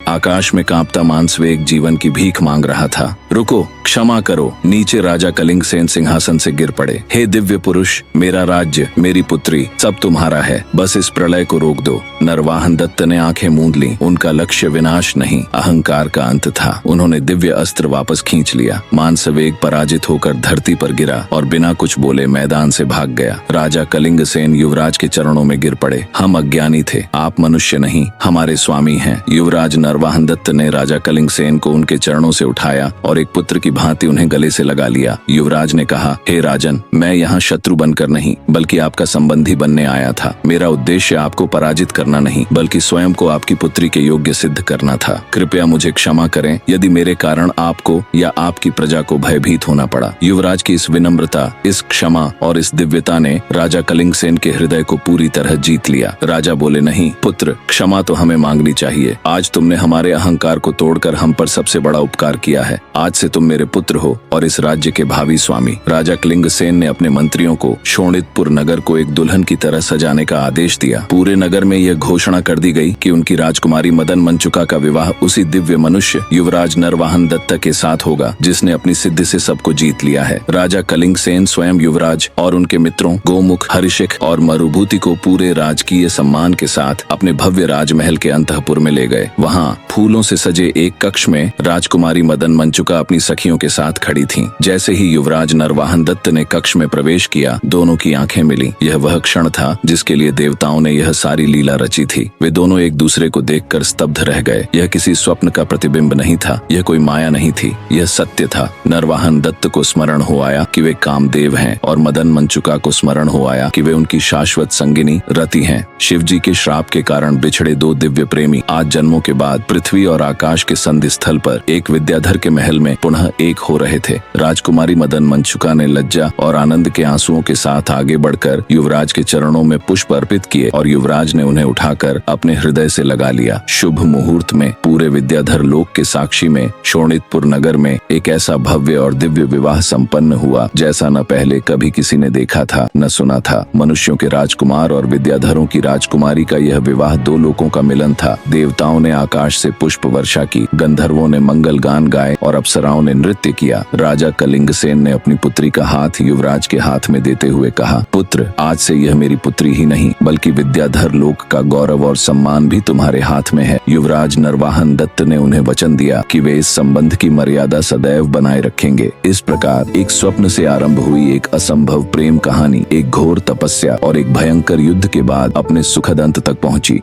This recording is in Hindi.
आकाश में कांपता मानसवेग जीवन की भीख मांग रहा था। रुको, क्षमा करो। नीचे राजा कलिंगसेन सिंहासन से गिर पड़े। हे दिव्य पुरुष, मेरा राज्य, मेरी पुत्री, सब तुम्हारा है। बस इस प्रलय को रोक दो। नरवाहन दत्त ने आंखें मूंद ली। उनका लक्ष्य विनाश नहीं, अहंकार का अंत था। उन्होंने दिव्य अस्त्र वापस खींच लिया। मानसवेग पराजित होकर धरती पर गिरा और बिना कुछ बोले मैदान से भाग गया। राजा कलिंगसेन युवराज के चरणों में गिर पड़े। हम अज्ञानी थे, आप मनुष्य नहीं, हमारे स्वामी हैं। युवराज नरवाहन दत्त ने राजा कलिंगसेन को उनके चरणों से उठाया और एक पुत्र की भांति उन्हें गले से लगा लिया। युवराज ने कहा, हे राजन, मैं यहाँ शत्रु बनकर नहीं बल्कि आपका संबंधी बनने आया था। मेरा उद्देश्य आपको पराजित करना नहीं बल्कि स्वयं को आपकी पुत्री के योग्य सिद्ध करना था। कृपया मुझे क्षमा करें यदि मेरे कारण आपको या आपकी प्रजा को भयभीत होना पड़ा। युवराज की इस विनम्रता, इस क्षमा और इस दिव्यता ने राजा कलिंगसेन के हृदय को पूरी तरह जीत लिया। राजा बोले, नहीं पुत्र, क्षमा तो हमें मांगनी चाहिए। आज तुमने हमारे अहंकार को तोड़कर हम पर सबसे बड़ा उपकार किया है। आज से तुम मेरे पुत्र हो और इस राज्य के भावी स्वामी। राजा कलिंगसेन ने अपने मंत्रियों को शोणितपुर नगर को एक दुल्हन की तरह सजाने का आदेश दिया। पूरे नगर में यह घोषणा कर दी गई कि उनकी राजकुमारी मदन मंचुका का विवाह उसी दिव्य मनुष्य युवराज नरवाहन दत्त के साथ होगा जिसने अपनी सिद्धि से सबको जीत लिया है। राजा कलिंगसेन स्वयं युवराज और उनके मित्रों गोमुख, हरिशिख और मरुभूति को पूरे राजकीय सम्मान के साथ अपने भव्य राजमहल के अंतःपुर में ले गए। वहाँ फूलों से सजे एक कक्ष में राजकुमारी मदन मंचुका अपनी सखियों के साथ खड़ी थीं। जैसे ही युवराज नरवाहन दत्त ने कक्ष में प्रवेश किया, दोनों की आंखें मिली। यह वह क्षण था जिसके लिए देवताओं ने यह सारी लीला रची थी। वे दोनों एक दूसरे को देखकर स्तब्ध रह गए। यह किसी स्वप्न का प्रतिबिंब नहीं था, यह कोई माया नहीं थी, यह सत्य था। नरवाहन दत्त को स्मरण हो आया कि वे कामदेव हैं और मदन मंचुका को स्मरण हो आया कि वे उनकी शाश्वत संगिनी रति हैं। शिव जी के श्राप के कारण बिछड़े दो दिव्य प्रेमी आज जन्मों के बाद पृथ्वी और आकाश के संधि स्थल पर एक विद्याधर के महल में पुनः एक हो रहे थे। राजकुमारी मदन मंचुका ने लज्जा और आनंद के आंसुओं के साथ आगे बढ़कर युवराज के चरणों में पुष्प अर्पित किए और युवराज ने उन्हें उठाकर अपने हृदय से लगा लिया। शुभ मुहूर्त में पूरे विद्याधर लोक के साक्षी में शोणितपुर नगर में एक ऐसा भव्य और दिव्य विवाह संपन्न हुआ जैसा न पहले कभी किसी ने देखा था न सुना था। मनुष्यों के राजकुमार और विद्याधरों की राजकुमारी का यह विवाह दो लोकों का मिलन था। देवताओं ने आकाश से पुष्प वर्षा की, गंधर्वों ने मंगल गान गाए और अप्सराओं ने नृत्य किया। राजा कलिंगसेन ने अपनी पुत्री का हाथ युवराज के हाथ में देते हुए कहा, पुत्र, आज से यह मेरी पुत्री ही नहीं बल्कि विद्याधर लोक का गौरव और सम्मान भी तुम्हारे हाथ में है। युवराज नरवाहन दत्त ने उन्हें वचन दिया कि वे इस संबंध की मर्यादा सदैव बनाए रखेंगे। इस प्रकार एक स्वप्न से आरंभ हुई एक असंभव प्रेम कहानी एक घोर तपस्या और एक भयंकर युद्ध के बाद अपने सुखद अंत तक पहुंची।